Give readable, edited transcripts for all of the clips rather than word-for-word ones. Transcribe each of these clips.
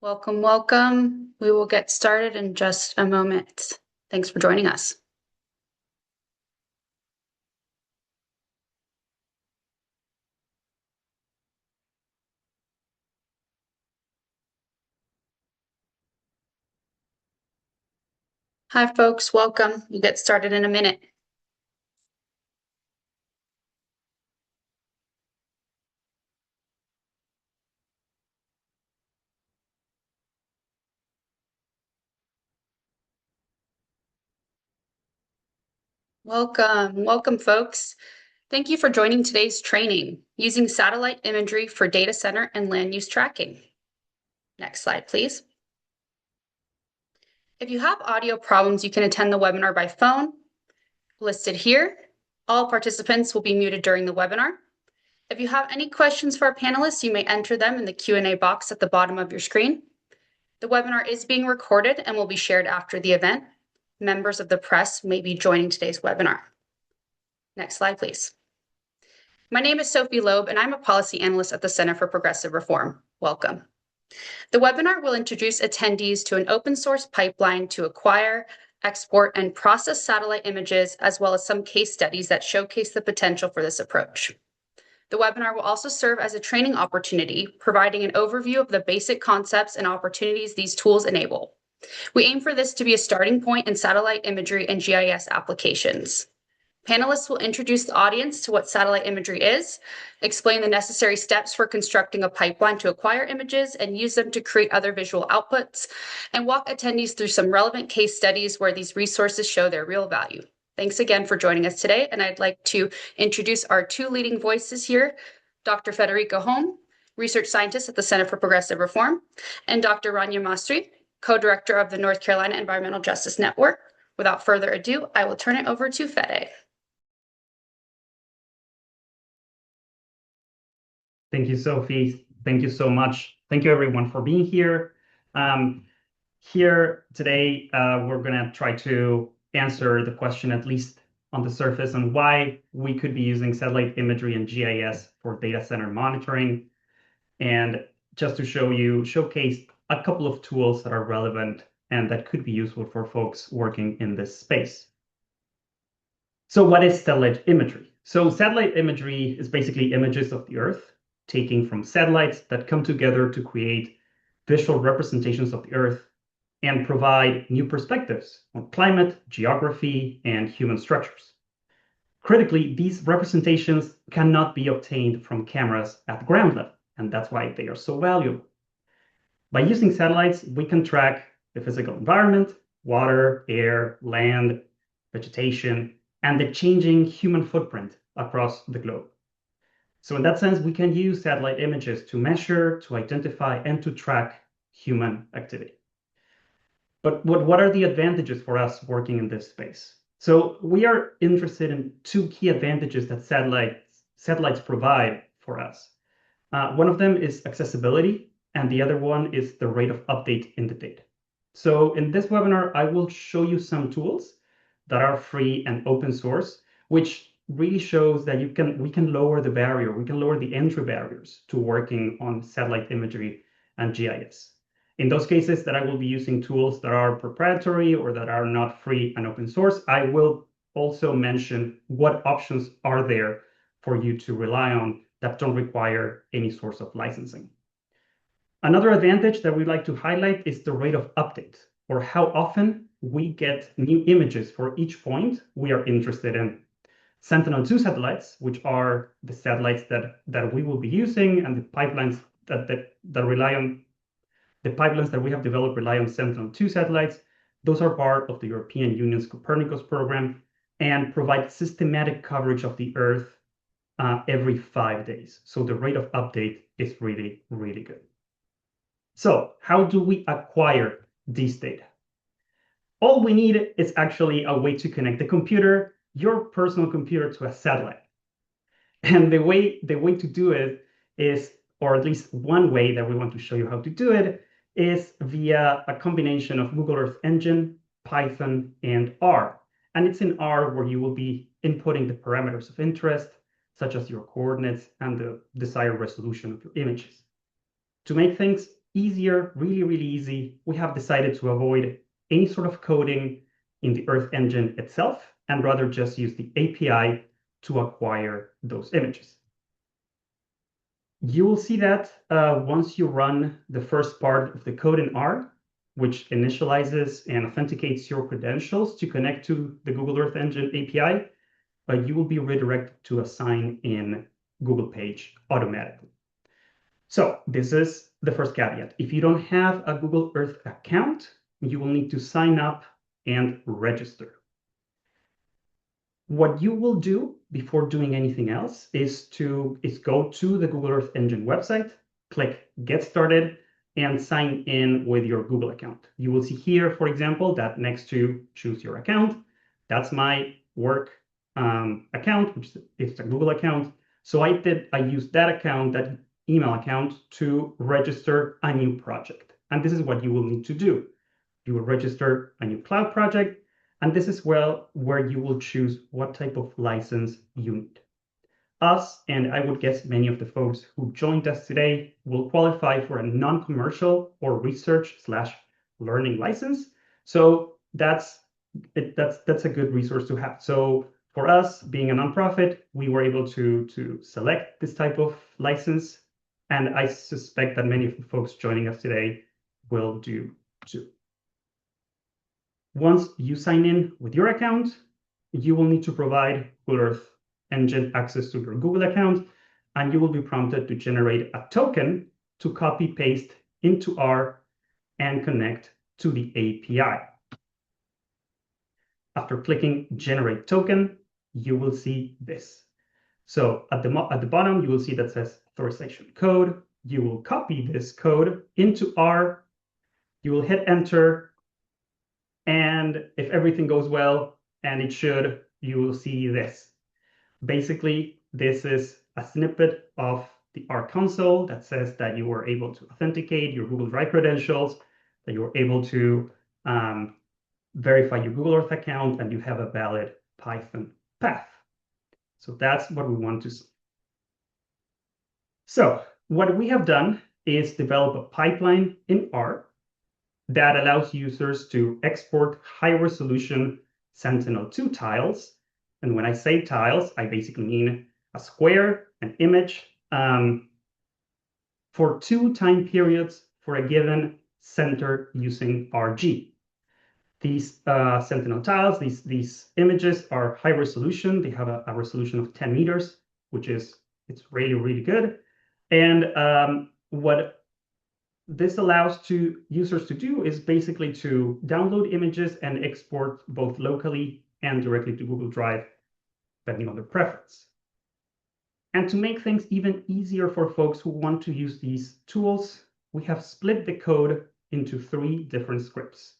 Welcome, welcome. We will get started in just a moment. Thanks for joining us. Hi, folks. Welcome. We'll get started in a minute. Welcome, welcome, folks. Thank you for joining today's training, using satellite imagery for data center and land use tracking. Next slide, please. If you have audio problems, you can attend the webinar by phone, listed here. All participants will be muted during the webinar. If you have any questions for our panelists, you may enter them in the Q&A box at the bottom of your screen. The webinar is being recorded and will be shared after the event. Members of the press may be joining today's webinar. Next slide, please. My name is Sophie Loeb, and I'm a policy analyst at the Center for Progressive Reform. Welcome. The webinar will introduce attendees to an open source pipeline to acquire, export, and process satellite images, as well as some case studies that showcase the potential for this approach. The webinar will also serve as a training opportunity, providing an overview of the basic concepts and opportunities these tools enable. We aim for this to be a starting point in satellite imagery and GIS applications. Panelists will introduce the audience to what satellite imagery is, explain the necessary steps for constructing a pipeline to acquire images and use them to create other visual outputs, and walk attendees through some relevant case studies where these resources show their real value. Thanks again for joining us today, and I'd like to introduce our two leading voices here, Dr. Federico Holm, research scientist at the Center for Progressive Reform, and Dr. Rania Mastri, co-director of the North Carolina Environmental Justice Network. Without further ado, I will turn it over to Fede. Thank you, Sophie. Thank you so much. Thank you, everyone, for being here. Here today, we're going to try to answer the question, at least on the surface, on why we could be using satellite imagery and GIS for data center monitoring, and just to showcase a couple of tools that are relevant and that could be useful for folks working in this space. So what is satellite imagery? So satellite imagery is basically images of the Earth taken from satellites that come together to create visual representations of the Earth and provide new perspectives on climate, geography, and human structures. Critically, these representations cannot be obtained from cameras at ground level, and that's why they are so valuable. By using satellites, we can track the physical environment, water, air, land, vegetation, and the changing human footprint across the globe. So in that sense, we can use satellite images to measure, to identify, and to track human activity. But what are the advantages for us working in this space? So we are interested in two key advantages that satellites provide for us. One of them is accessibility, and the other one is the rate of update in the data. So in this webinar, I will show you some tools that are free and open source, which really shows that we can lower the barrier, we can lower the entry barriers to working on satellite imagery and GIS. In those cases that I will be using tools that are proprietary or that are not free and open source, I will also mention what options are there for you to rely on that don't require any source of licensing. Another advantage that we like to highlight is the rate of update, or how often we get new images for each point we are interested in. Sentinel-2 satellites, which are the satellites that we will be using, and the pipelines that rely on the pipelines that we have developed rely on Sentinel-2 satellites. Those are part of the European Union's Copernicus program and provide systematic coverage of the Earth every 5 days. So the rate of update is really, really good. So how do we acquire these data? All we need is actually a way to connect the computer, your personal computer, to a satellite. And the way to do it is, or at least one way that we want to show you how to do it, is via a combination of Google Earth Engine, Python, and R. And it's in R where you will be inputting the parameters of interest, such as your coordinates and the desired resolution of your images. To make things easier, really, really easy, we have decided to avoid any sort of coding in the Earth Engine itself and rather just use the API to acquire those images. You will see that once you run the first part of the code in R, which initializes and authenticates your credentials to connect to the Google Earth Engine API, you will be redirected to a sign-in Google page automatically. So this is the first caveat. If you don't have a Google Earth account, you will need to sign up and register. What you will do before doing anything else is go to the Google Earth Engine website, click Get Started, and sign in with your Google account. You will see here, for example, that next to Choose Your Account, that's my work account, which is a Google account. So I used that account, that email account, to register a new project. And this is what you will need to do. You will register a new cloud project. And this is where you will choose what type of license you need. Us, and I would guess many of the folks who joined us today, will qualify for a non-commercial or research/learning license. So that's a good resource to have. So for us, being a nonprofit, we were able to select this type of license, and I suspect that many of the folks joining us today will do too. Once you sign in with your account, you will need to provide Google Earth Engine access to your Google account, and you will be prompted to generate a token to copy paste into R and connect to the API. After clicking Generate Token, you will see this. So at the bottom, you will see that says authorization code. You will copy this code into R. You will hit Enter. And if everything goes well, and it should, you will see this. Basically, this is a snippet of the R console that says that you were able to authenticate your Google Drive credentials, that you were able to verify your Google Earth account, and you have a valid Python path. So that's what we want to see. So what we have done is develop a pipeline in R that allows users to export high-resolution Sentinel-2 tiles. And when I say tiles, I basically mean a square, an image, for 2 time periods for a given center using RG. These Sentinel tiles, these images are high resolution. They have a resolution of 10 meters, it's really, really good. And what this allows users to do is basically to download images and export both locally and directly to Google Drive, depending on their preference. And to make things even easier for folks who want to use these tools, we have split the code into 3 different scripts.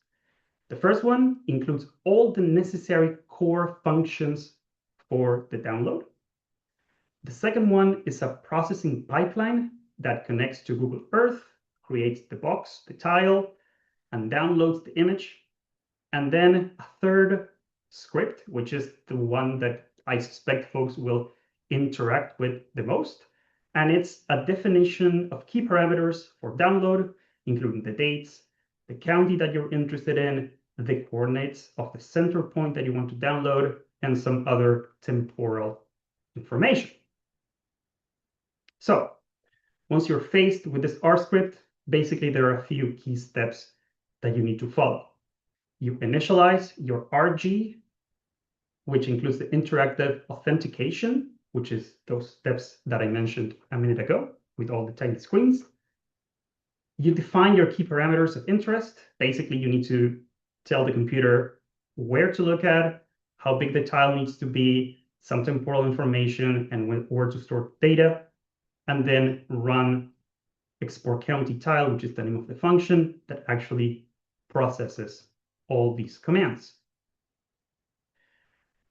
The first one includes all the necessary core functions for the download. The second one is a processing pipeline that connects to Google Earth, creates the box, the tile, and downloads the image. And then a third script, which is the one that I suspect folks will interact with the most. And it's a definition of key parameters for download, including the dates, the county that you're interested in, the coordinates of the center point that you want to download, and some other temporal information. So once you're faced with this R script, basically there are a few key steps that you need to follow. You initialize your RG, which includes the interactive authentication, which is those steps that I mentioned a minute ago with all the tiny screens. You define your key parameters of interest. Basically, you need to tell the computer where to look at, how big the tile needs to be, some temporal information, and where to store data, and then run export county tile, which is the name of the function that actually processes all these commands.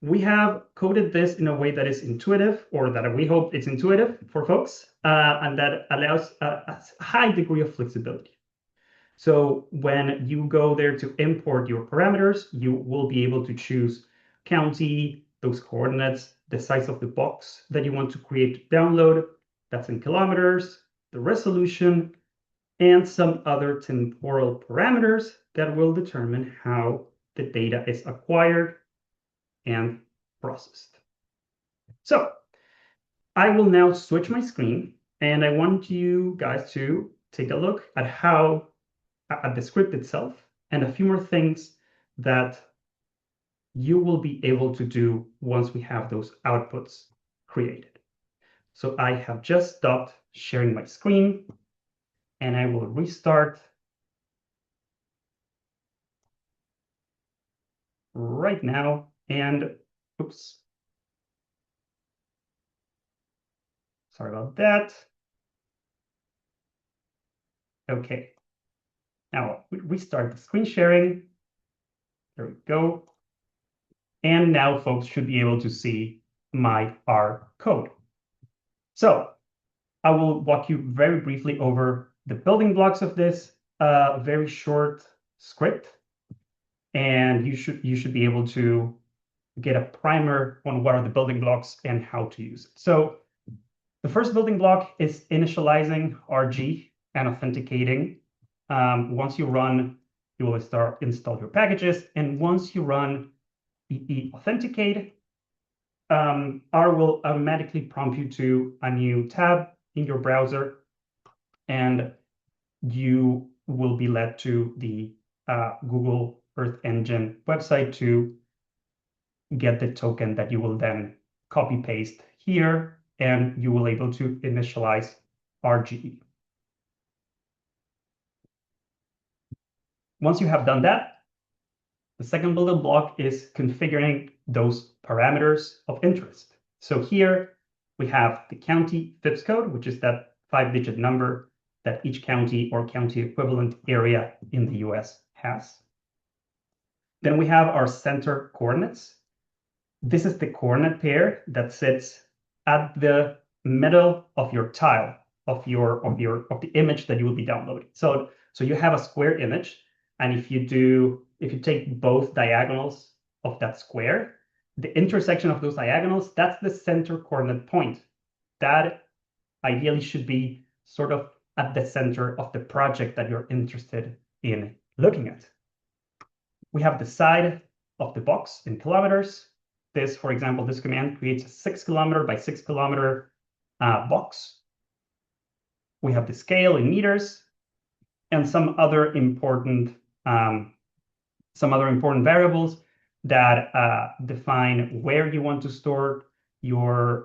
We have coded this in a way that is intuitive, or that we hope it's intuitive for folks, and that allows a high degree of flexibility. So when you go there to import your parameters, you will be able to choose county, those coordinates, the size of the box that you want to create to download, that's in kilometers, the resolution, and some other temporal parameters that will determine how the data is acquired and processed. So I will now switch my screen, and I want you guys to take a look at at the script itself and a few more things that you will be able to do once we have those outputs created. So I have just stopped sharing my screen, and I will restart right now. And oops, sorry about that. Okay, now we restart the screen sharing. There we go. And now folks should be able to see my R code. So I will walk you very briefly over the building blocks of this very short script, and you should be able to get a primer on what are the building blocks and how to use it. So the first building block is initializing RG and authenticating. Once you run, you will install your packages, and once you run EE authenticate, R will automatically prompt you to a new tab in your browser, and you will be led to the Google Earth Engine website to get the token that you will then copy paste here, and you will able to initialize RGE. Once you have done that, the second building block is configuring those parameters of interest. So here we have the county FIPS code, which is that 5-digit number that each county or county equivalent area in the US has. Then we have our center coordinates. This is the coordinate pair that sits at the middle of your tile of the image that you will be downloading. So you have a square image, and if you take both diagonals of that square, the intersection of those diagonals, that's the center coordinate point. That ideally should be sort of at the center of the project that you're interested in looking at. We have the side of the box in kilometers. This, for example, this command creates a 6 kilometer by 6 kilometer box. We have the scale in meters and some other important variables that define where you want to store your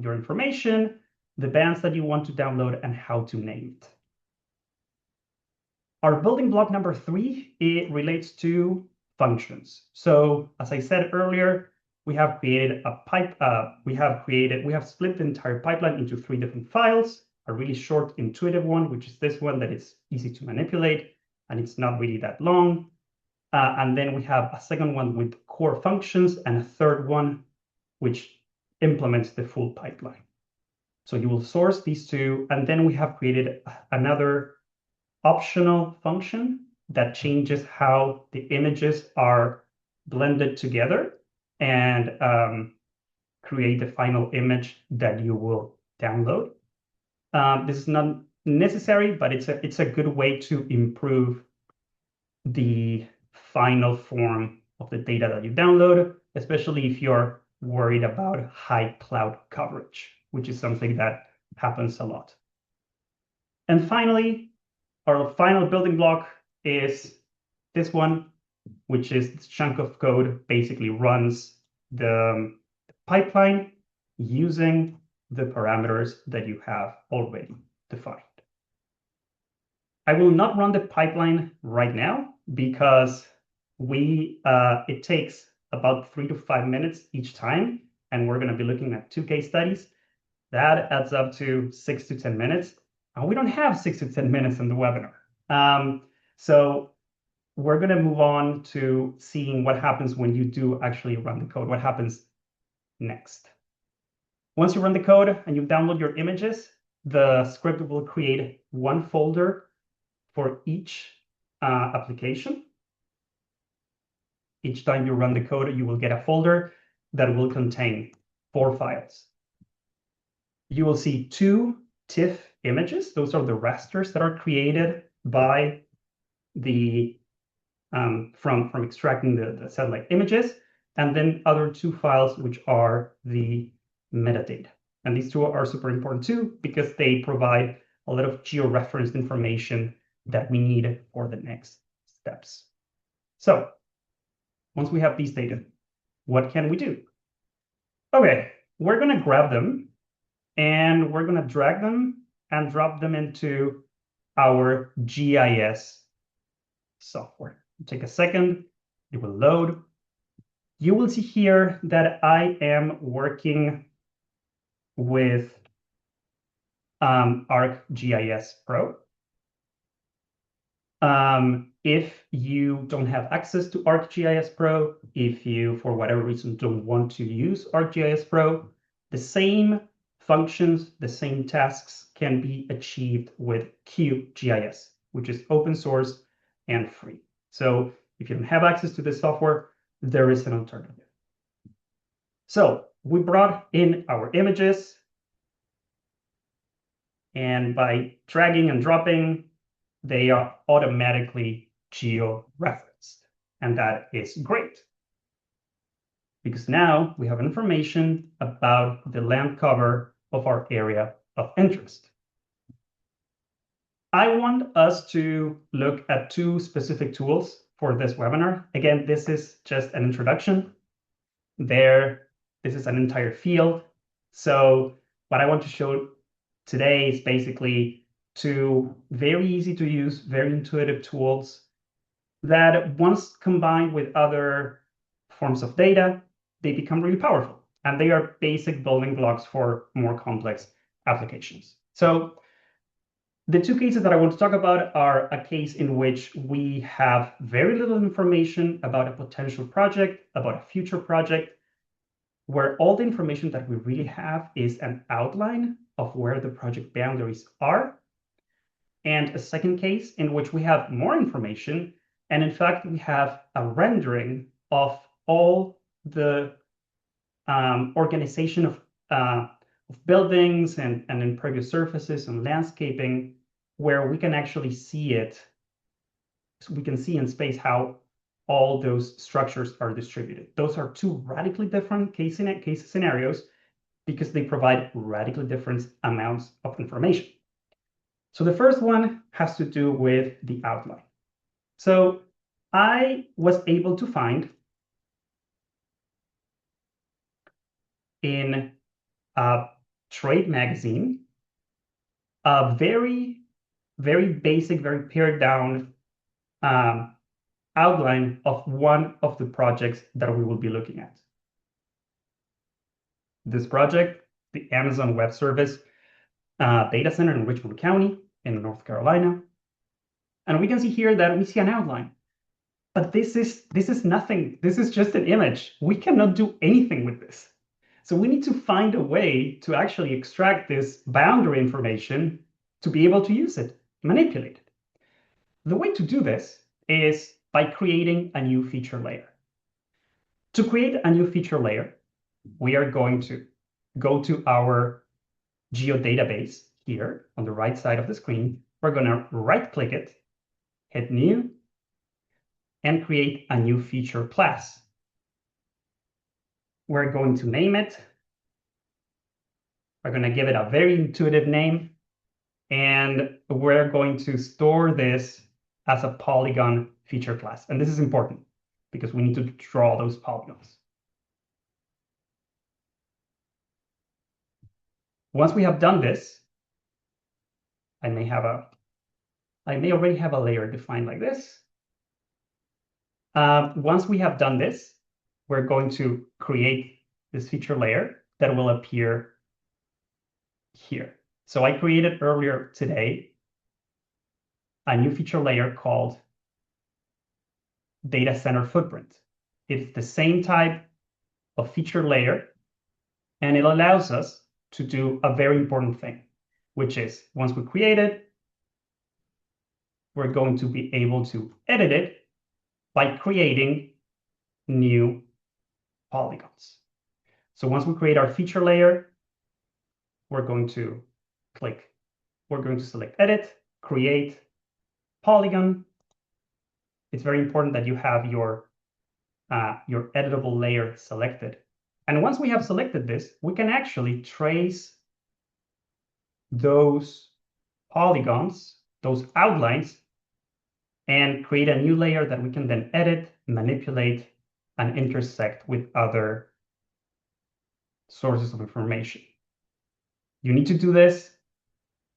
information, the bands that you want to download, and how to name it. Our building block number 3, it relates to functions. So as I said earlier, we have created a we have split the entire pipeline into 3 different files, a really short, intuitive one, which is this one that is easy to manipulate, and it's not really that long. And then we have a second one with core functions and a third one which implements the full pipeline. So you will source these two, and then we have created another optional function that changes how the images are blended together and create the final image that you will download. This is not necessary, but it's a good way to improve the final form of the data that you download, especially if you're worried about high cloud coverage, which is something that happens a lot. And finally, our final building block is this one, which is this chunk of code basically runs the pipeline using the parameters that you have already defined. I will not run the pipeline right now because it takes about 3 to 5 minutes each time, and we're going to be looking at 2 case studies. That adds up to 6 to 10 minutes. And we don't have 6 to 10 minutes in the webinar. So we're going to move on to seeing what happens when you do actually run the code, what happens next. Once you run the code and you download your images, the script will create one folder for each application. Each time you run the code, you will get a folder that will contain 4 files. You will see 2 TIFF images. Those are the rasters that are created by the from extracting the satellite images, and then other two files which are the metadata. And these two are super important too because they provide a lot of georeferenced information that we need for the next steps. So once we have these data, what can we do? Okay, we're going to grab them and we're going to drag them and drop them into our GIS software. Take a second, it will load. You will see here that I am working with ArcGIS Pro. If you don't have access to ArcGIS Pro, if you, for whatever reason, don't want to use ArcGIS Pro, the same functions, the same tasks can be achieved with QGIS, which is open source and free. So if you don't have access to this software, there is an alternative. So we brought in our images, and by dragging and dropping, they are automatically geo-referenced. And that is great, because now we have information about the land cover of our area of interest. I want us to look at two specific tools for this webinar. Again, this is just an introduction. This is an entire field. So what I want to show today is basically two very easy to use, very intuitive tools that once combined with other forms of data, they become really powerful. And they are basic building blocks for more complex applications. So the two cases that I want to talk about are a case in which we have very little information about a potential project, about a future project, where all the information that we really have is an outline of where the project boundaries are. And a second case in which we have more information, and in fact, we have a rendering of all the organization of buildings and impervious surfaces and landscaping, where we can actually see it. So we can see in space how all those structures are distributed. Those are two radically different case scenarios because they provide radically different amounts of information. So the first one has to do with the outline. So I was able to find in a trade magazine a very, very basic, very pared down outline of one of the projects that we will be looking at. This project, the Amazon Web Service data center in Richmond County in North Carolina. And we can see here that we see an outline. But this is nothing. This is just an image. We cannot do anything with this. So we need to find a way to actually extract this boundary information to be able to use it, manipulate it. The way to do this is by creating a new feature layer. To create a new feature layer, we are going to go to our geodatabase here on the right side of the screen. We're going to right-click it, hit New, and create a new feature class. We're going to name it. We're going to give it a very intuitive name, and we're going to store this as a polygon feature class. And this is important because we need to draw those polygons. Once we have done this, I may already have a layer defined like this. Once we have done this, we're going to create this feature layer that will appear here. So I created earlier today a new feature layer called data center footprint. It's the same type of feature layer, and it allows us to do a very important thing, which is once we create it, we're going to be able to edit it by creating new polygons. So once we create our feature layer, we're going to click we're going to select Edit, Create, Polygon. It's very important that you have your editable layer selected. And once we have selected this, we can actually trace those polygons, those outlines, and create a new layer that we can then edit, manipulate, and intersect with other sources of information. You need to do this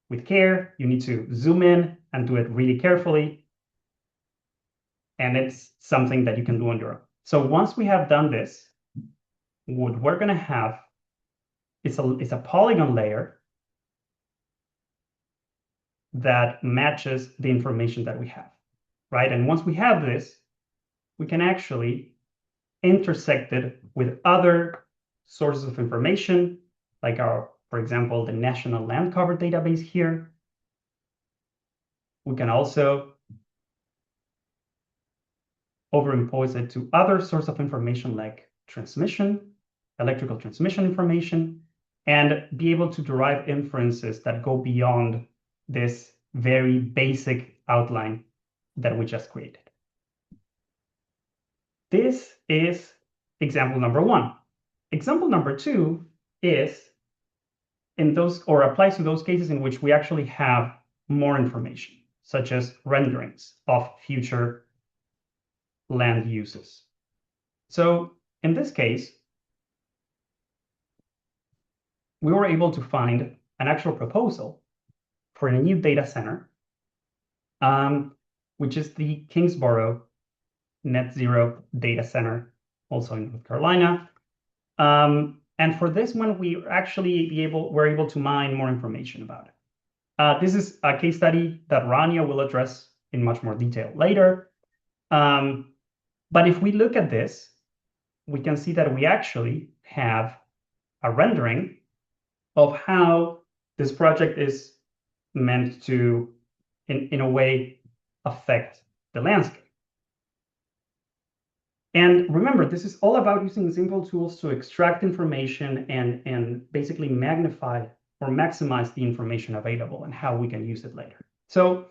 with care. You need to zoom in and do it really carefully. And it's something that you can do on your own. So once we have done this, what we're going to have is a polygon layer that matches the information that we have, right? And once we have this, we can actually intersect it with other sources of information, like for example, the National Land Cover database here. We can also overimpose it to other sources of information like transmission, electrical transmission information, and be able to derive inferences that go beyond this very basic outline that we just created. This is example number one. Example number two is applies to those cases in which we actually have more information, such as renderings of future land uses. So in this case, we were able to find an actual proposal for a new data center, which is the Kingsborough Net Zero Data Center, also in North Carolina. And for this one, we're able to mine more information about it. This is a case study that Rania will address in much more detail later. But if we look at this, we can see that we actually have a rendering of how this project is meant to, in a way, affect the landscape. And remember, this is all about using simple tools to extract information and basically magnify or maximize the information available and how we can use it later. So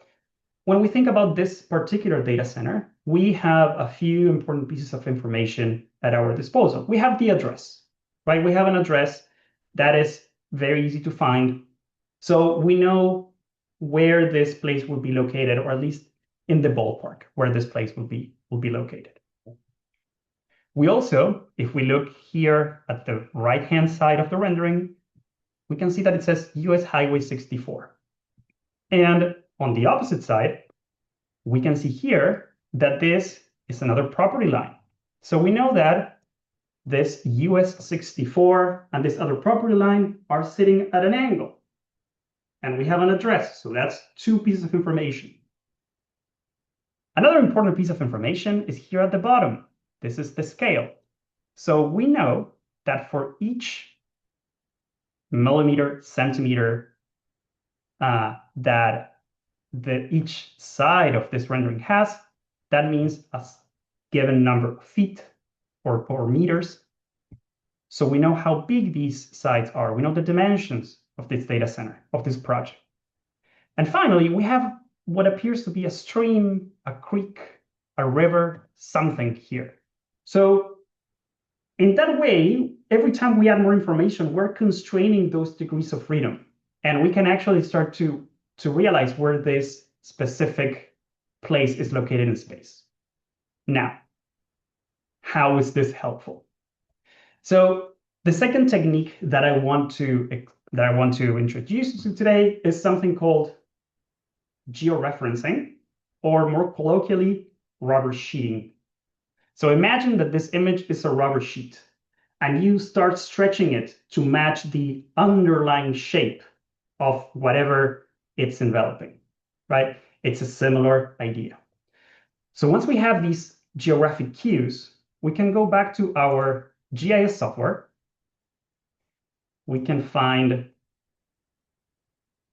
when we think about this particular data center, we have a few important pieces of information at our disposal. We have the address, right? We have an address that is very easy to find. So we know where this place would be located, or at least in the ballpark where this place will be located. We also, if we look here at the right-hand side of the rendering, we can see that it says US Highway 64. And on the opposite side, we can see here that this is another property line. So we know that this US 64 and this other property line are sitting at an angle. And we have an address, so that's two pieces of information. Another important piece of information is here at the bottom. This is the scale. So we know that for each millimeter, centimeter that each side of this rendering has, that means a given number of feet or meters. So we know how big these sides are. We know the dimensions of this data center, of this project. And finally, we have what appears to be a stream, a creek, a river, something here. So in that way, every time we add more information, we're constraining those degrees of freedom. And we can actually start to realize where this specific place is located in space. Now, how is this helpful? So the second technique that I want to introduce you to today is something called georeferencing, or more colloquially, rubber sheeting. So imagine that this image is a rubber sheet, and you start stretching it to match the underlying shape of whatever it's enveloping, right? It's a similar idea. So once we have these geographic cues, we can go back to our GIS software. We can find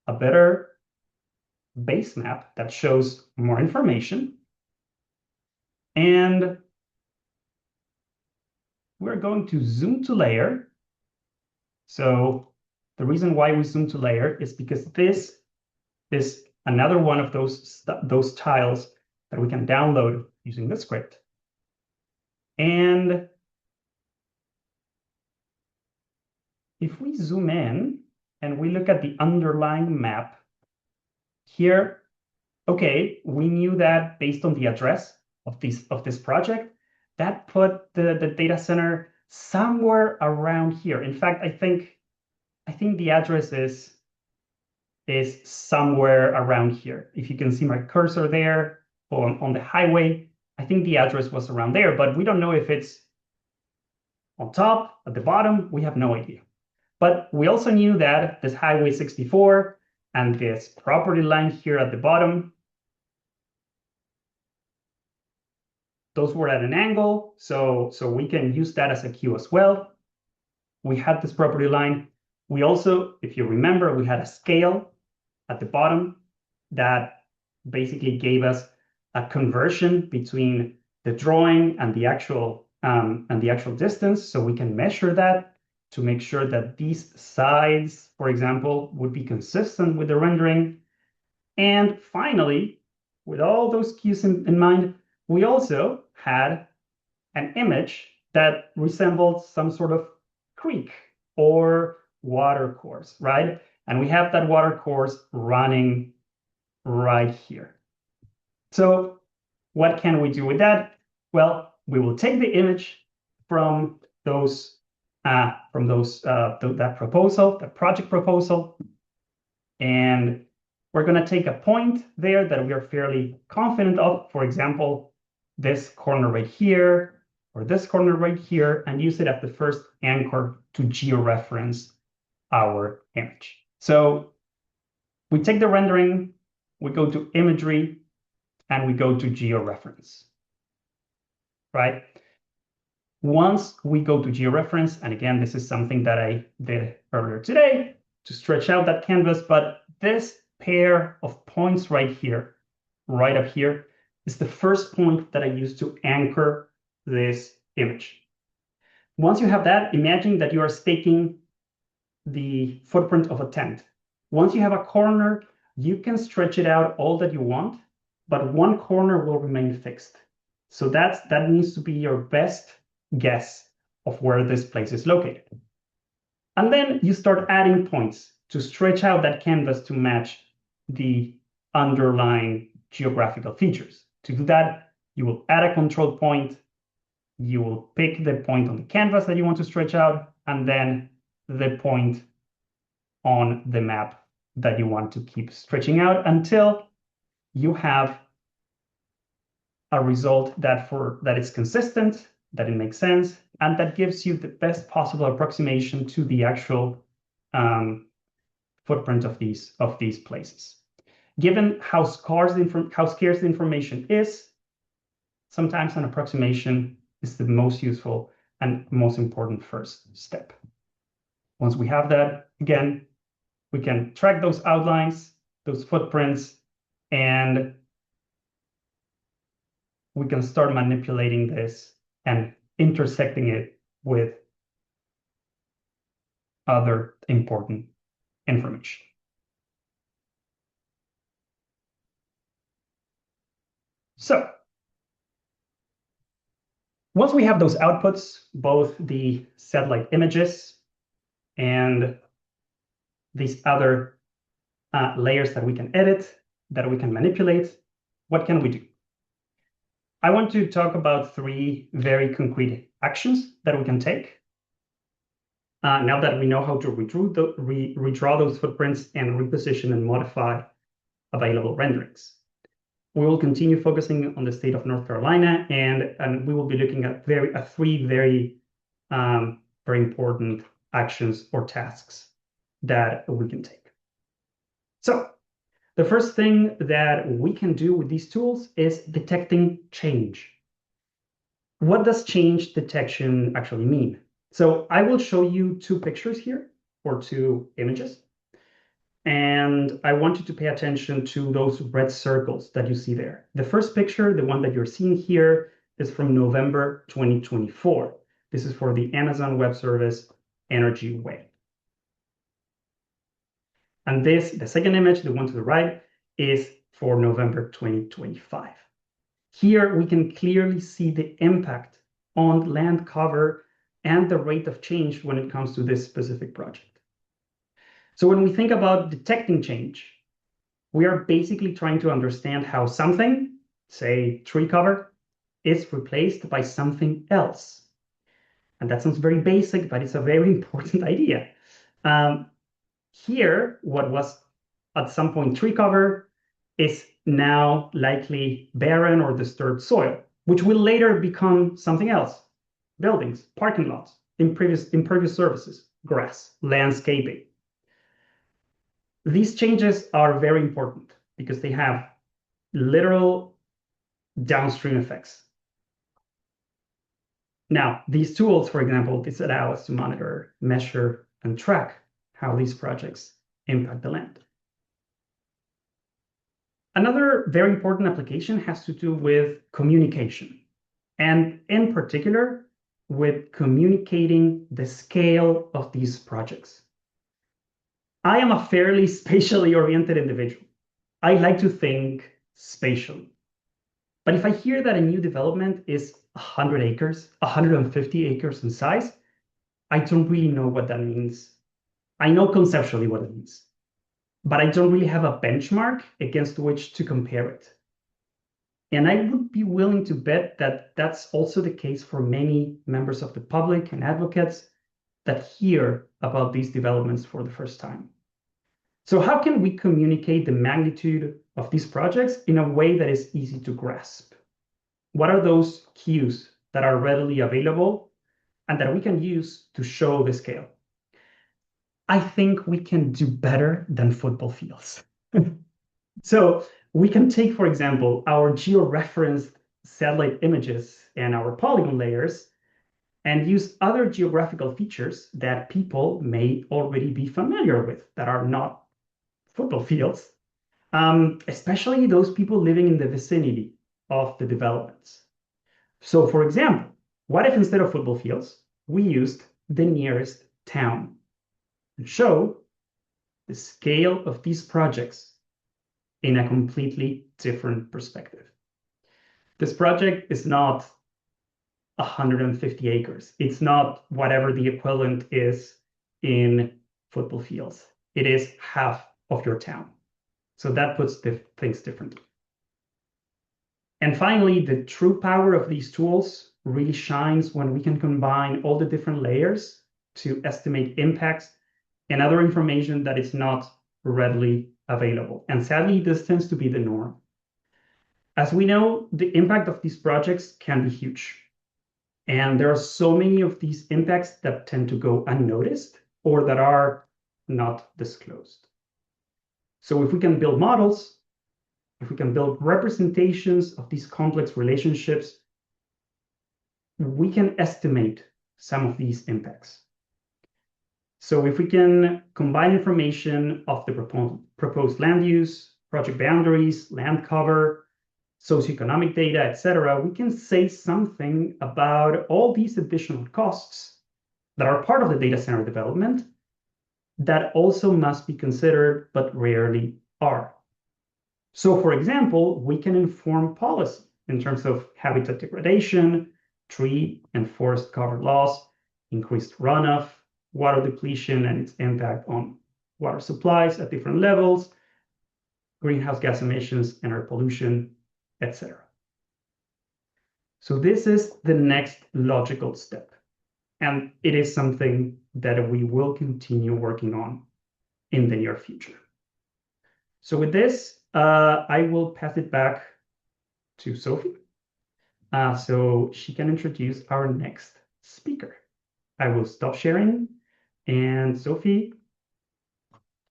a better base map that shows more information. And we're going to zoom to layer. So the reason why we zoom to layer is because this is another one of those tiles that we can download using the script. And if we zoom in and we look at the underlying map here, okay, we knew that based on the address of this project, that put the data center somewhere around here. In fact, I think the address is somewhere around here. If you can see my cursor there on the highway, I think the address was around there, but we don't know if it's on top, at the bottom, we have no idea. But we also knew that this Highway 64 and this property line here at the bottom, those were at an angle, so we can use that as a cue as well. We had this property line. We also, if you remember, we had a scale at the bottom that basically gave us a conversion between the drawing and the actual distance, so we can measure that to make sure that these sides, for example, would be consistent with the rendering. And finally, with all those cues in mind, we also had an image that resembled some sort of creek or water course, right? And we have that water course running right here. So what can we do with that? Well, we will take the image from that proposal, the project proposal, and we're going to take a point there that we are fairly confident of. For example, this corner right here, or this corner right here, and use it as the first anchor to georeference our image. So we take the rendering, we go to imagery, and we go to georeference, right? Once we go to georeference, and again, this is something that I did earlier today to stretch out that canvas, but this pair of points right here, right up here, is the first point that I use to anchor this image. Once you have that, imagine that you are staking the footprint of a tent. Once you have a corner, you can stretch it out all that you want, but one corner will remain fixed. So that needs to be your best guess of where this place is located. And then you start adding points to stretch out that canvas to match the underlying geographical features. To do that, you will add a control point, you will pick the point on the canvas that you want to stretch out, and then the point on the map that you want to keep stretching out until you have a result that is consistent, that it makes sense, and that gives you the best possible approximation to the actual footprint of these places. Given how scarce the information is, sometimes an approximation is the most useful and most important first step. Once we have that, again, we can track those outlines, those footprints, and we can start manipulating this and intersecting it with other important information. So once we have those outputs, both the satellite images and these other layers that we can edit, that we can manipulate, what can we do? I want to talk about 3 very concrete actions that we can take. Now that we know how to redraw those footprints and reposition and modify available renderings. We will continue focusing on the state of North Carolina, and we will be looking at 3 very important actions or tasks that we can take. So the first thing that we can do with these tools is detecting change. What does change detection actually mean? So I will show you 2 pictures here, or 2 images. And I want you to pay attention to those red circles that you see there. The first picture, the one that you're seeing here, is from November 2024. This is for the Amazon Web Service Energy Way. And the second image, the one to the right, is for November 2025. Here we can clearly see the impact on land cover and the rate of change when it comes to this specific project. So when we think about detecting change, we are basically trying to understand how something, say tree cover, is replaced by something else. And that sounds very basic, but it's a very important idea. Here, what was at some point tree cover is now likely barren or disturbed soil, which will later become something else: buildings, parking lots, impervious surfaces, grass, landscaping. These changes are very important because they have literal downstream effects. Now, these tools, for example, this allow us to monitor, measure, and track how these projects impact the land. Another very important application has to do with communication, and in particular, with communicating the scale of these projects. I am a fairly spatially oriented individual. I like to think spatially. But if I hear that a new development is 100 acres, 150 acres in size, I don't really know what that means. I know conceptually what it means, but I don't really have a benchmark against which to compare it. And I would be willing to bet that that's also the case for many members of the public and advocates that hear about these developments for the first time. So how can we communicate the magnitude of these projects in a way that is easy to grasp? What are those cues that are readily available and that we can use to show the scale? I think we can do better than football fields. So we can take, for example, our georeferenced satellite images and our polygon layers and use other geographical features that people may already be familiar with that are not football fields, especially those people living in the vicinity of the developments. So for example, what if instead of football fields, we used the nearest town and show the scale of these projects in a completely different perspective? This project is not 150 acres. It's not whatever the equivalent is in football fields. It is half of your town. So that puts the things differently. And finally, the true power of these tools really shines when we can combine all the different layers to estimate impacts and other information that is not readily available. And sadly, this tends to be the norm. As we know, the impact of these projects can be huge. And there are so many of these impacts that tend to go unnoticed or that are not disclosed. So if we can build models, if we can build representations of these complex relationships, we can estimate some of these impacts. So if we can combine information of the proposed land use, project boundaries, land cover, socioeconomic data, etc., we can say something about all these additional costs that are part of the data center development that also must be considered but rarely are. So for example, we can inform policy in terms of habitat degradation, tree and forest cover loss, increased runoff, water depletion and its impact on water supplies at different levels, greenhouse gas emissions and air pollution, etc. So this is the next logical step, and it is something that we will continue working on in the near future. So with this, I will pass it back to Sophie, so she can introduce our next speaker. I will stop sharing, and Sophie,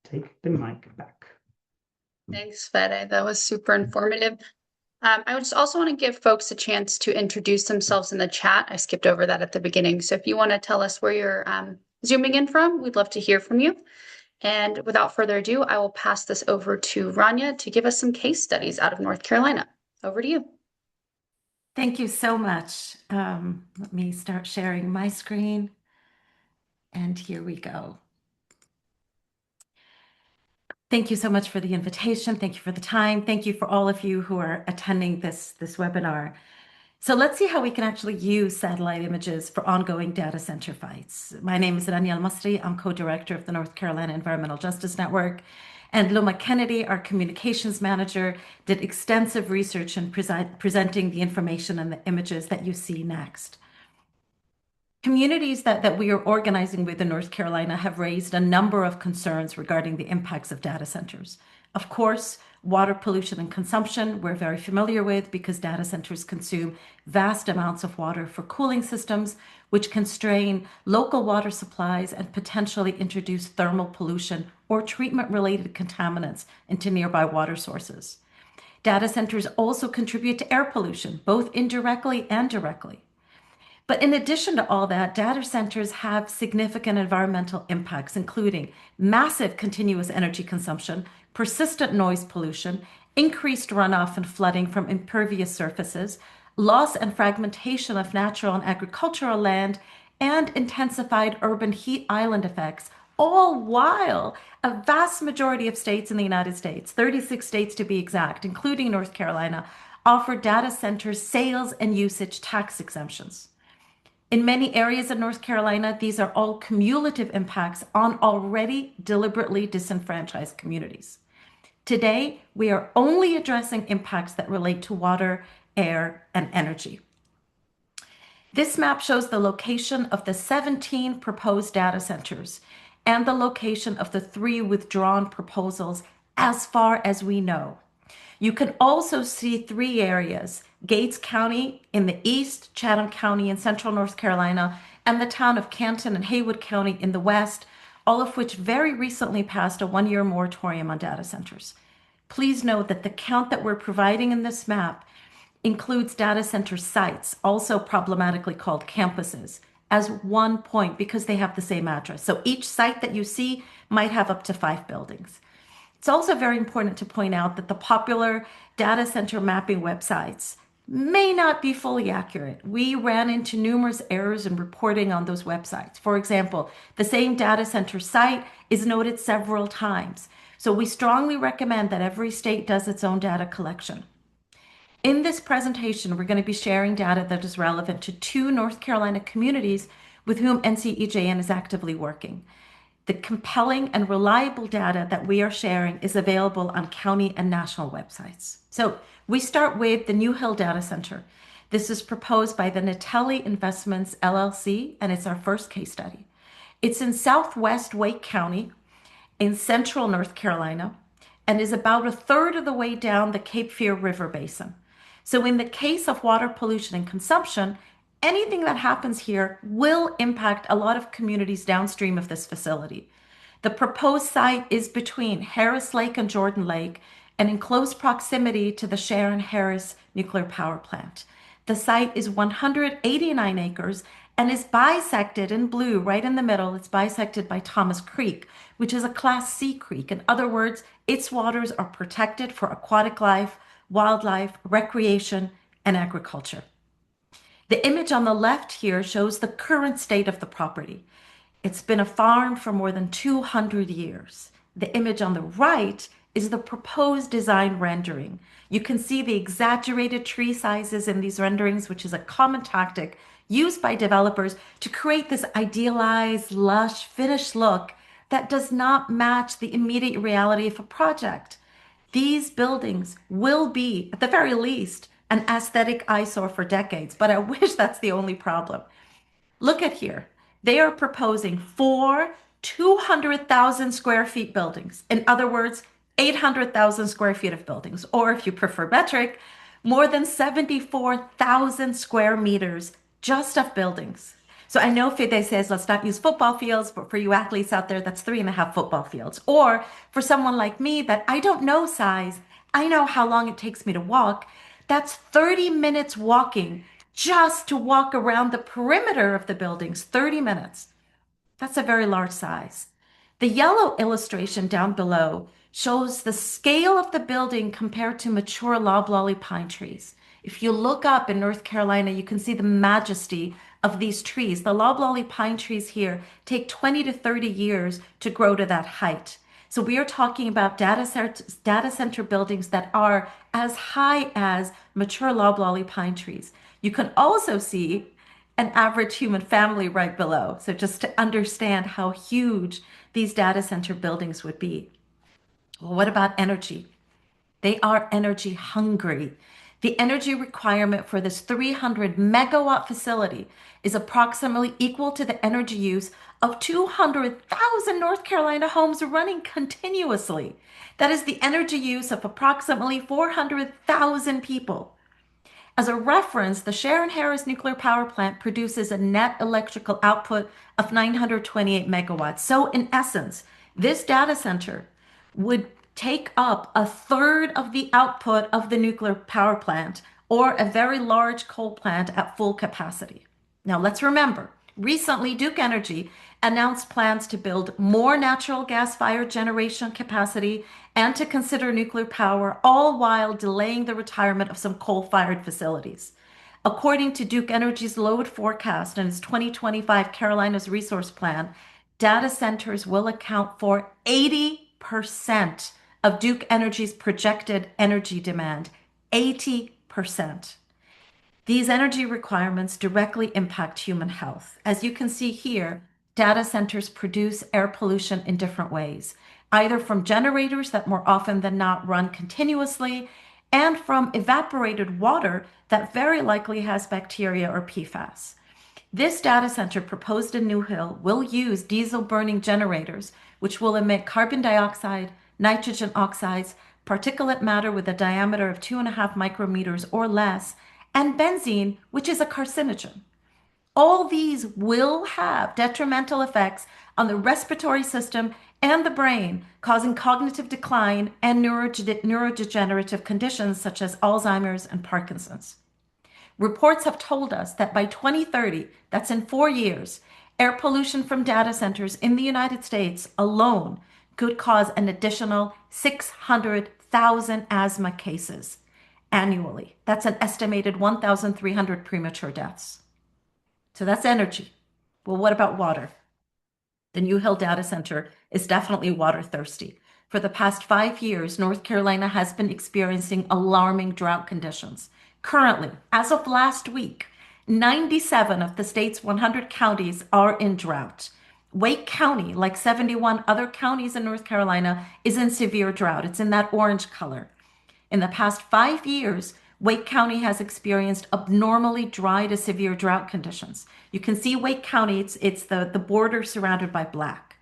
take the mic back. Thanks, Fede. That was super informative. I would just also want to give folks a chance to introduce themselves in the chat. I skipped over that at the beginning. So if you want to tell us where you're zooming in from, we'd love to hear from you. And without further ado, I will pass this over to Rania to give us some case studies out of North Carolina. Over to you. Thank you so much. Let me start sharing my screen. And here we go. Thank you so much for the invitation. Thank you for the time. Thank you for all of you who are attending this webinar. So let's see how we can actually use satellite images for ongoing data center fights. My name is Rania Al-Masri. I'm co-director of the North Carolina Environmental Justice Network. And Loma Kennedy, our communications manager, did extensive research in presenting the information and the images that you see next. Communities that we are organizing with in North Carolina have raised a number of concerns regarding the impacts of data centers. Of course, water pollution and consumption we're very familiar with because data centers consume vast amounts of water for cooling systems, which constrain local water supplies and potentially introduce thermal pollution or treatment-related contaminants into nearby water sources. Data centers also contribute to air pollution, both indirectly and directly. But in addition to all that, data centers have significant environmental impacts, including massive continuous energy consumption, persistent noise pollution, increased runoff and flooding from impervious surfaces, loss and fragmentation of natural and agricultural land, and intensified urban heat island effects, all while a vast majority of states in the United States, 36 states to be exact, including North Carolina, offer data centers sales and usage tax exemptions. In many areas of North Carolina, these are all cumulative impacts on already deliberately disenfranchised communities. Today, we are only addressing impacts that relate to water, air, and energy. This map shows the location of the 17 proposed data centers and the location of the 3 withdrawn proposals as far as we know. You can also see 3 areas, Gates County in the east, Chatham County in central North Carolina, and the town of Canton and Haywood County in the west, all of which very recently passed a 1-year moratorium on data centers. Please note that the count that we're providing in this map includes data center sites, also problematically called campuses, as one point because they have the same address. So each site that you see might have up to 5 buildings. It's also very important to point out that the popular data center mapping websites may not be fully accurate. We ran into numerous errors in reporting on those websites. For example, the same data center site is noted several times. So we strongly recommend that every state does its own data collection. In this presentation, we're going to be sharing data that is relevant to 2 North Carolina communities with whom NCEJN is actively working. The compelling and reliable data that we are sharing is available on county and national websites. So we start with the New Hill Data Center. This is proposed by the Natelli Investments LLC, and it's our first case study. It's in southwest Wake County in central North Carolina and is about a third of the way down the Cape Fear River Basin. So in the case of water pollution and consumption, anything that happens here will impact a lot of communities downstream of this facility. The proposed site is between Harris Lake and Jordan Lake and in close proximity to the Sharon Harris nuclear power plant. The site is 189 acres and is bisected in blue right in the middle. It's bisected by Thomas Creek, which is a Class C creek. In other words, its waters are protected for aquatic life, wildlife, recreation, and agriculture. The image on the left here shows the current state of the property. It's been a farm for more than 200 years. The image on the right is the proposed design rendering. You can see the exaggerated tree sizes in these renderings, which is a common tactic used by developers to create this idealized, lush, finished look that does not match the immediate reality of a project. These buildings will be, at the very least, an aesthetic eyesore for decades, but I wish that's the only problem. Look at here. They are proposing 4 200,000 square feet buildings. In other words, 800,000 square feet of buildings, or if you prefer metric, more than 74,000 square meters just of buildings. So I know Fide says, let's not use football fields, but for you athletes out there, that's 3.5 football fields. Or for someone like me that I don't know size, I know how long it takes me to walk. That's 30 minutes walking just to walk around the perimeter of the buildings, 30 minutes. That's a very large size. The yellow illustration down below shows the scale of the building compared to mature loblolly pine trees. If you look up in North Carolina, you can see the majesty of these trees. The loblolly pine trees here take 20 to 30 years to grow to that height. So we are talking about data center buildings that are as high as mature loblolly pine trees. You can also see an average human family right below. So just to understand how huge these data center buildings would be. Well, what about energy? They are energy hungry. The energy requirement for this 300 megawatt facility is approximately equal to the energy use of 200,000 North Carolina homes running continuously. That is the energy use of approximately 400,000 people. As a reference, the Sharon Harris nuclear power plant produces a net electrical output of 928 megawatts. So, in essence, this data center would take up a third of the output of the nuclear power plant or a very large coal plant at full capacity. Now, let's remember, recently Duke Energy announced plans to build more natural gas-fired generation capacity and to consider nuclear power, all while delaying the retirement of some coal-fired facilities. According to Duke Energy's load forecast and its 2025 Carolinas Resource Plan, data centers will account for 80% of Duke Energy's projected energy demand. 80%. These energy requirements directly impact human health. As you can see here, data centers produce air pollution in different ways, either from generators that more often than not run continuously, and from evaporated water that very likely has bacteria or PFAS. This data center proposed in New Hill will use diesel burning generators, which will emit carbon dioxide, nitrogen oxides, particulate matter with a diameter of 2.5 micrometers or less, and benzene, which is a carcinogen. All these will have detrimental effects on the respiratory system and the brain, causing cognitive decline and neurodegenerative conditions such as Alzheimer's and Parkinson's. Reports have told us that by 2030, that's in 4 years, air pollution from data centers in the United States alone could cause an additional 600,000 asthma cases annually. That's an estimated 1,300 premature deaths. So that's energy. Well, what about water? The New Hill Data Center is definitely water thirsty. For the past 5 years, North Carolina has been experiencing alarming drought conditions. Currently, as of last week, 97 of the state's 100 counties are in drought. Wake County, like 71 other counties in North Carolina, is in severe drought. It's in that orange color. In the past 5 years, Wake County has experienced abnormally dry to severe drought conditions. You can see Wake County, it's the border surrounded by black.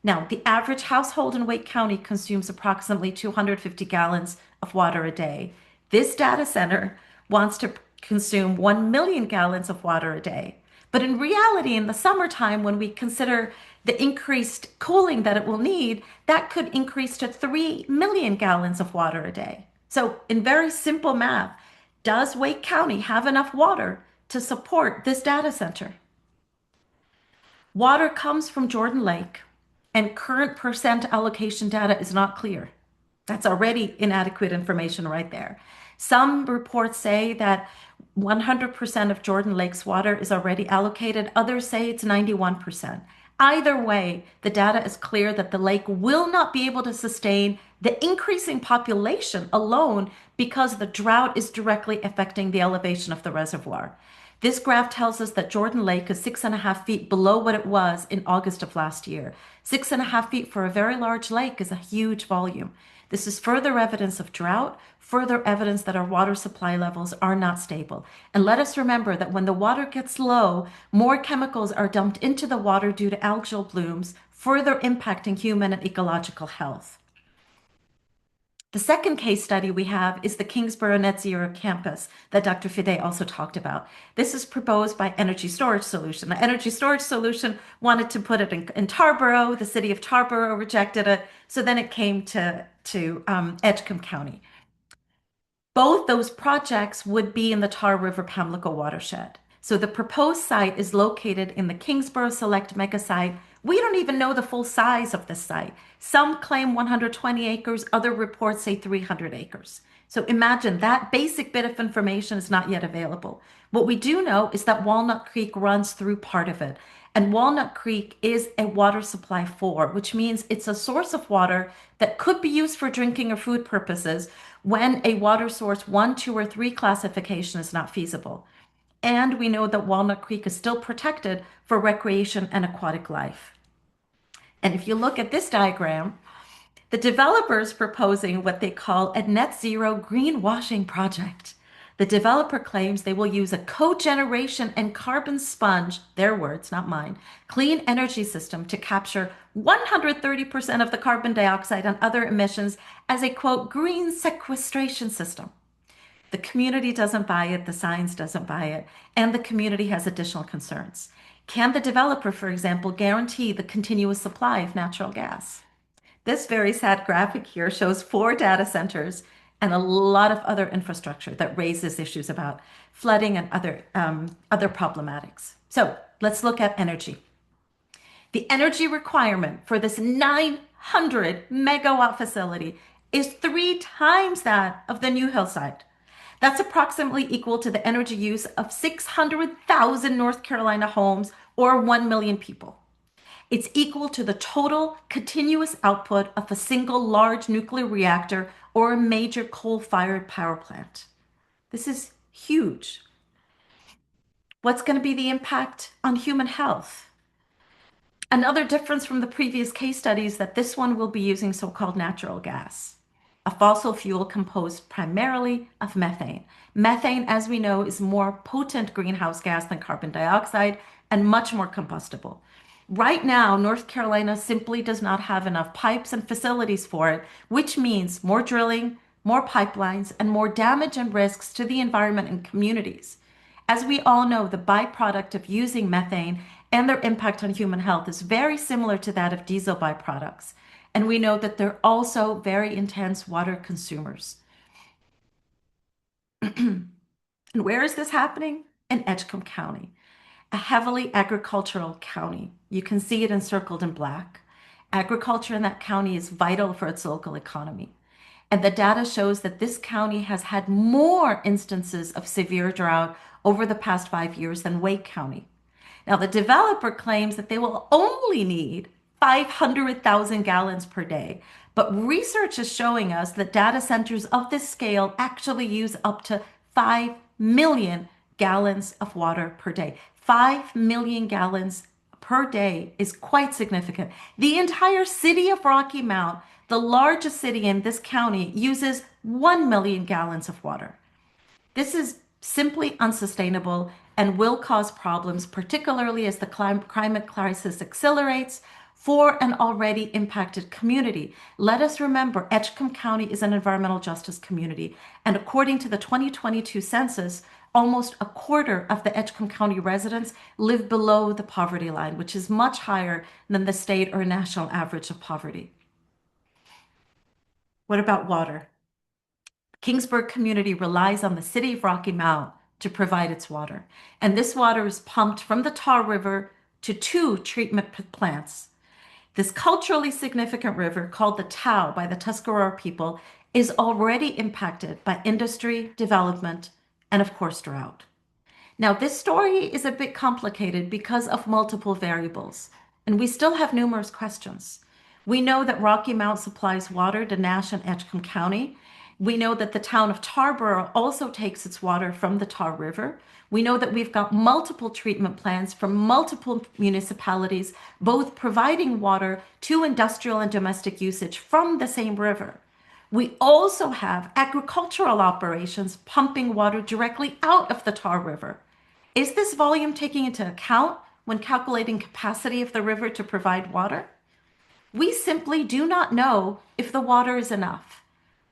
Now, the average household in Wake County consumes approximately 250 gallons of water a day. This data center wants to consume 1 million gallons of water a day. But in reality, in the summertime, when we consider the increased cooling that it will need, that could increase to 3 million gallons of water a day. So, in very simple math, does Wake County have enough water to support this data center? Water comes from Jordan Lake, and current percent allocation data is not clear. That's already inadequate information right there. Some reports say that 100% of Jordan Lake's water is already allocated. Others say it's 91%. Either way, the data is clear that the lake will not be able to sustain the increasing population alone because the drought is directly affecting the elevation of the reservoir. This graph tells us that Jordan Lake is 6.5 feet below what it was in August of last year. 6.5 feet for a very large lake is a huge volume. This is further evidence of drought, further evidence that our water supply levels are not stable. And let us remember that when the water gets low, more chemicals are dumped into the water due to algal blooms, further impacting human and ecological health. The second case study we have is the Kingsborough Net Zero campus that Dr. Fide also talked about. This is proposed by Energy Storage Solution. The Energy Storage Solution wanted to put it in Tarboro. The city of Tarboro rejected it. So then it came to Edgecombe County. Both those projects would be in the Tar River Pamlico watershed. So the proposed site is located in the Kingsborough Select Mega Site. We don't even know the full size of this site. Some claim 120 acres, other reports say 300 acres. So imagine that basic bit of information is not yet available. What we do know is that Walnut Creek runs through part of it. And Walnut Creek is a water supply for, which means it's a source of water that could be used for drinking or food purposes when a water source 1, 2, or 3 classification is not feasible. And we know that Walnut Creek is still protected for recreation and aquatic life. And if you look at this diagram, the developer is proposing what they call a net zero greenwashing project. The developer claims they will use a cogeneration and carbon sponge, their words, not mine, clean energy system to capture 130% of the carbon dioxide and other emissions as a quote, green sequestration system. The community doesn't buy it, the science doesn't buy it, and the community has additional concerns. Can the developer, for example, guarantee the continuous supply of natural gas? This very sad graphic here shows 4 data centers and a lot of other infrastructure that raises issues about flooding and other problematics. So let's look at energy. The energy requirement for this 900 megawatt facility is 3 times that of the new hillside. That's approximately equal to the energy use of 600,000 North Carolina homes or 1 million people. It's equal to the total continuous output of a single large nuclear reactor or a major coal-fired power plant. This is huge. What's going to be the impact on human health? Another difference from the previous case studies that this one will be using so-called natural gas, a fossil fuel composed primarily of methane. Methane, as we know, is more potent greenhouse gas than carbon dioxide and much more combustible. Right now, North Carolina simply does not have enough pipes and facilities for it, which means more drilling, more pipelines, and more damage and risks to the environment and communities. As we all know, the byproduct of using methane and their impact on human health is very similar to that of diesel byproducts. And we know that they're also very intense water consumers. And where is this happening? In Edgecombe County, a heavily agricultural county. You can see it encircled in black. Agriculture in that county is vital for its local economy. And the data shows that this county has had more instances of severe drought over the past 5 years than Wake County. Now, the developer claims that they will only need 500,000 gallons per day, but research is showing us that data centers of this scale actually use up to 5 million gallons of water per day. 5 million gallons per day is quite significant. The entire city of Rocky Mount, the largest city in this county, uses 1 million gallons of water. This is simply unsustainable and will cause problems, particularly as the climate crisis accelerates for an already impacted community. Let us remember, Edgecombe County is an environmental justice community, and according to the 2022 census, almost a quarter of the Edgecombe County residents live below the poverty line, which is much higher than the state or national average of poverty. What about water? Kingsburg community relies on the city of Rocky Mount to provide its water. And this water is pumped from the Tar River to 2 treatment plants. This culturally significant river, called the Tau by the Tuscarora people, is already impacted by industry, development, and of course, drought. Now, this story is a bit complicated because of multiple variables, and we still have numerous questions. We know that Rocky Mount supplies water to Nash and Edgecombe County. We know that the town of Tarboro also takes its water from the Tar River. We know that we've got multiple treatment plants from multiple municipalities, both providing water to industrial and domestic usage from the same river. We also have agricultural operations pumping water directly out of the Tar River. Is this volume taken into account when calculating capacity of the river to provide water? We simply do not know if the water is enough.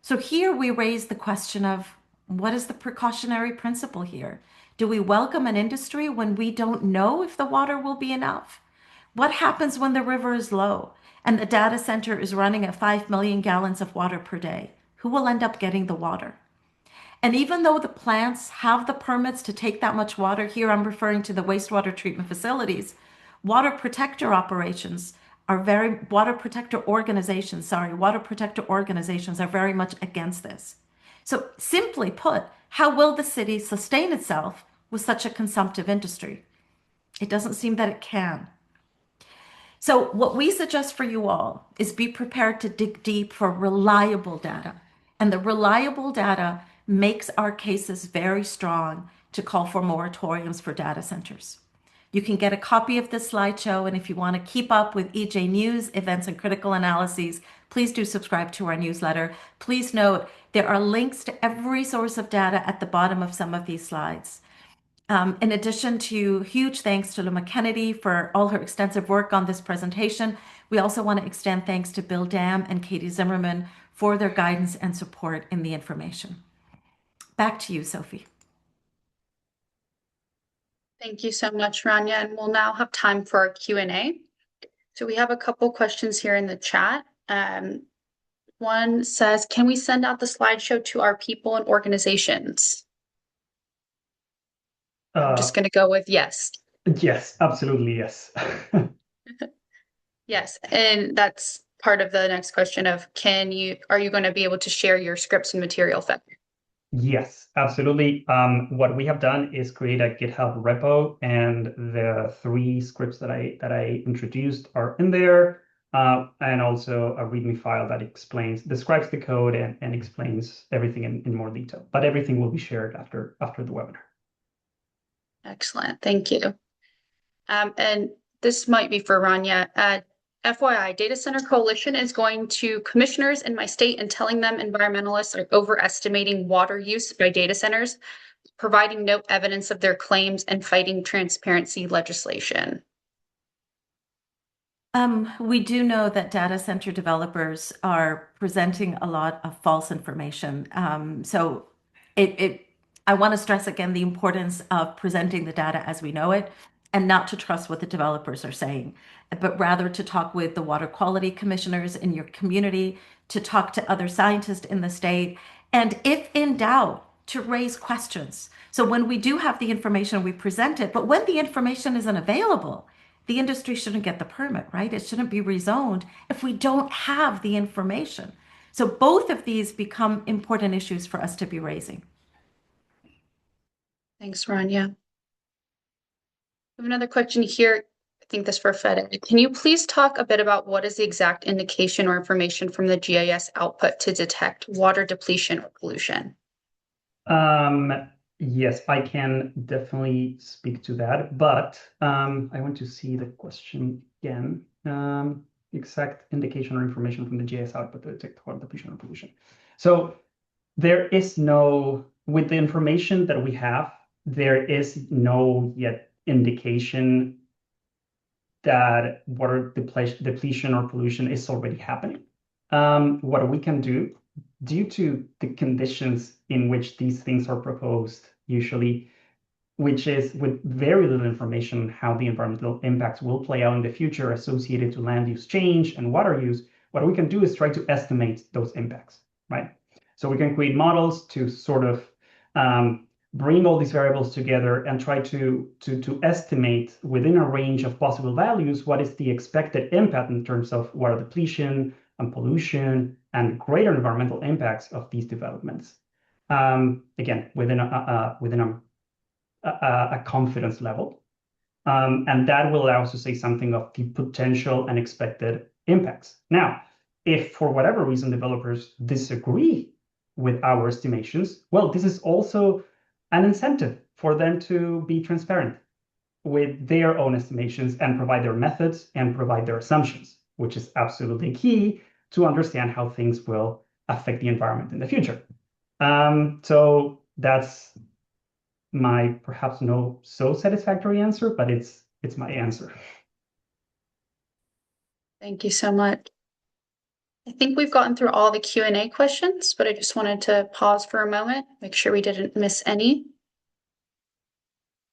So here we raise the question of, what is the precautionary principle here? Do we welcome an industry when we don't know if the water will be enough? What happens when the river is low and the data center is running at 5 million gallons of water per day? Who will end up getting the water? And even though the plants have the permits to take that much water, here I'm referring to the wastewater treatment facilities, water protector operations water protector organizations are very much against this. So simply put, how will the city sustain itself with such a consumptive industry? It doesn't seem that it can. So, what we suggest for you all is be prepared to dig deep for reliable data. And the reliable data makes our cases very strong to call for moratoriums for data centers. You can get a copy of this slideshow, and if you want to keep up with EJ News, events, and critical analyses, please do subscribe to our newsletter. Please note there are links to every source of data at the bottom of some of these slides. In addition to huge thanks to Luma Kennedy for all her extensive work on this presentation, we also want to extend thanks to Bill Dam and Katie Zimmerman for their guidance and support in the information. Back to you, Sophie. Thank you so much, Rania, and we'll now have time for our Q&A. So we have a couple questions here in the chat. One says, can we send out the slideshow to our people and organizations? I'm just going to go with yes. Yes, absolutely yes. Yes, and that's part of the next question of are you going to be able to share your scripts and material fed? Yes, absolutely. What we have done is create a GitHub repo, and the 3 scripts that I introduced are in there, and also a README file that describes the code and explains everything in more detail. But everything will be shared after the webinar. Excellent, thank you. And this might be for Rania. FYI, Data Center Coalition is going to commissioners in my state and telling them environmentalists are overestimating water use by data centers, providing no evidence of their claims, and fighting transparency legislation. We do know that data center developers are presenting a lot of false information. So I want to stress again the importance of presenting the data as we know it and not to trust what the developers are saying, but rather to talk with the water quality commissioners in your community, to talk to other scientists in the state, and if in doubt, to raise questions. So when we do have the information, we present it, but when the information isn't available, the industry shouldn't get the permit, right? It shouldn't be rezoned if we don't have the information. So both of these become important issues for us to be raising. Thanks, Rania. We have another question here. I think this for Fed. Can you please talk a bit about what is the exact indication or information from the GIS output to detect water depletion or pollution? Yes, I can definitely speak to that, but I want to see the question again. Exact indication or information from the GIS output to detect water depletion or pollution. So there is no, with the information that we have, there is no yet indication that water depletion or pollution is already happening. What we can do, due to the conditions in which these things are proposed, usually, which is with very little information how the environmental impacts will play out in the future associated to land use change and water use, what we can do is try to estimate those impacts, right? So we can create models to sort of bring all these variables together and try to estimate within a range of possible values what is the expected impact in terms of water depletion and pollution and greater environmental impacts of these developments. Again, within a confidence level. And that will allow us to say something of the potential and expected impacts. Now, if for whatever reason developers disagree with our estimations, well, this is also an incentive for them to be transparent with their own estimations and provide their methods and provide their assumptions, which is absolutely key to understand how things will affect the environment in the future. So that's my perhaps no so satisfactory answer, but it's my answer. Thank you so much. I think we've gotten through all the Q&A questions, but I just wanted to pause for a moment, make sure we didn't miss any.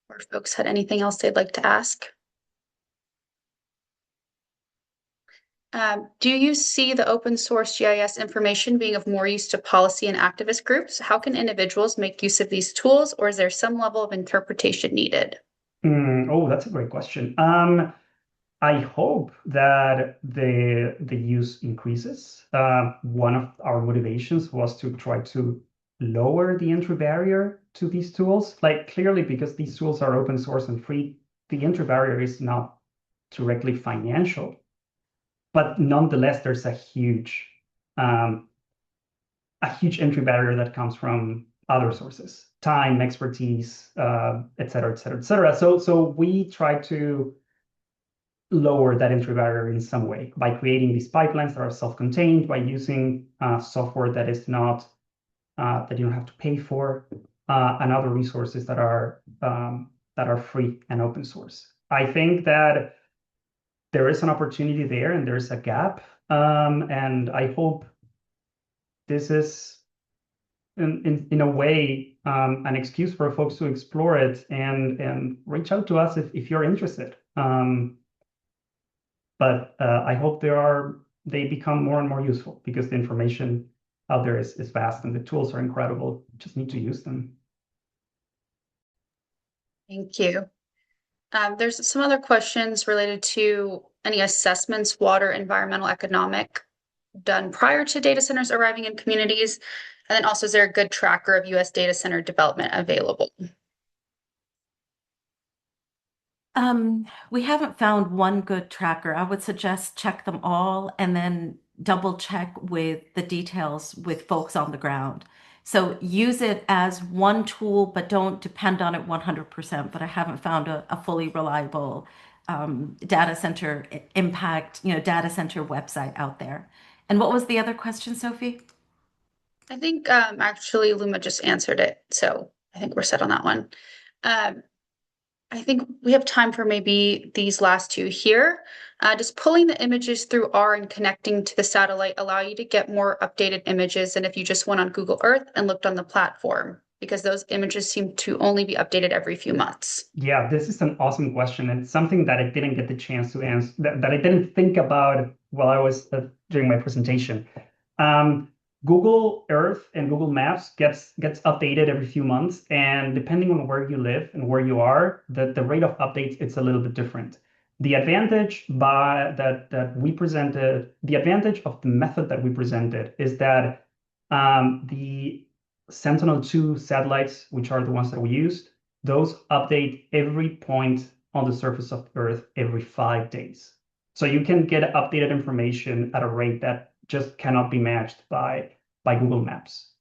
Or if folks had anything else they'd like to ask. Do you see the open source GIS information being of more use to policy and activist groups? How can individuals make use of these tools, or is there some level of interpretation needed? Oh, that's a great question. I hope that the use increases. One of our motivations was to try to lower the entry barrier to these tools. Like clearly, because these tools are open source and free, the entry barrier is not directly financial, but nonetheless, there's a huge entry barrier that comes from other sources, time, expertise, et cetera, et cetera, et cetera. So we try to lower that entry barrier in some way by creating these pipelines that are self-contained, by using software that is not that you don't have to pay for, and other resources that are free and open source. I think that there is an opportunity there, and there's a gap, and I hope this is in a way an excuse for folks to explore it and reach out to us if you're interested. But I hope they become more and more useful because the information out there is vast and the tools are incredible. You just need to use them. Thank you. There's some other questions related to any assessments, water, environmental, economic, done prior to data centers arriving in communities. And then also, is there a good tracker of US data center development available? We haven't found one good tracker. I would suggest check them all and then double check with the details with folks on the ground. So use it as one tool, but don't depend on it 100%. But I haven't found a fully reliable data center impact, data center website out there. And what was the other question, Sophie? I think actually Luma just answered it, so I think we're set on that one. I think we have time for maybe these last two here. Does pulling the images through R and connecting to the satellite allow you to get more updated images than if you just went on Google Earth and looked on the platform? Because those images seem to only be updated every few months. Yeah, this is an awesome question, and something that I didn't get the chance to answer, that I didn't think about while I was doing my presentation. Google Earth and Google Maps gets updated every few months, and depending on where you live and where you are, the rate of updates it's a little bit different. The advantage the advantage of the method that we presented is that the Sentinel-2 satellites, which are the ones that we used, those update every point on the surface of Earth every 5 days. So you can get updated information at a rate that just cannot be matched by Google Maps.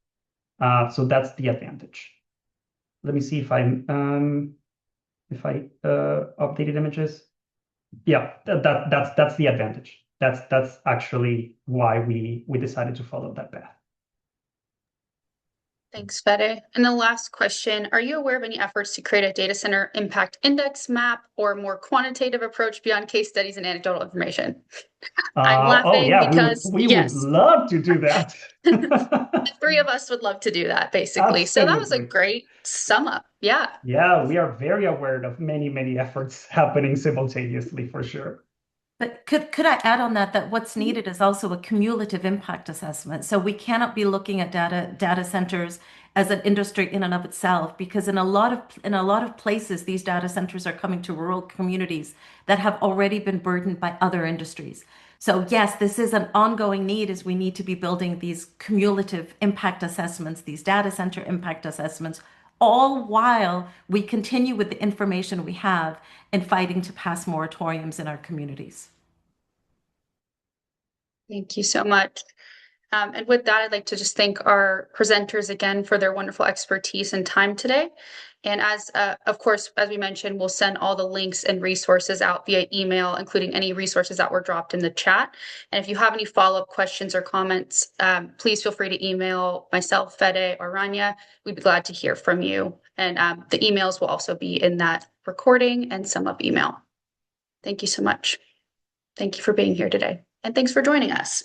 So that's the advantage. Let me see if I updated images. Yeah, that's the advantage. That's actually why we decided to follow that path. Thanks, Fede. And the last question, are you aware of any efforts to create a data center impact index map or a more quantitative approach beyond case studies and anecdotal information? I'm laughing yeah, because we yes, would love to do that. the three of us would love to do that, basically. So that was a Absolutely. great sum up. Yeah. Yeah, we are very aware of many efforts happening simultaneously for sure. But could I add on that what's needed is also a cumulative impact assessment. So we cannot be looking at data centers as an industry in and of itself, because in a lot of places these data centers are coming to rural communities that have already been burdened by other industries. So yes, this is an ongoing need, as we need to be building these cumulative impact assessments, these data center impact assessments, all while we continue with the information we have and fighting to pass moratoriums in our communities. Thank you so much. And with that, I'd like to just thank our presenters again for their wonderful expertise and time today. And as, of course, as we mentioned, we'll send all the links and resources out via email, including any resources that were dropped in the chat. And if you have any follow-up questions or comments, please feel free to email myself, Fede, or Rania. We'd be glad to hear from you. And the emails will also be in that recording and sum up email. Thank you so much. Thank you for being here today. And thanks for joining us.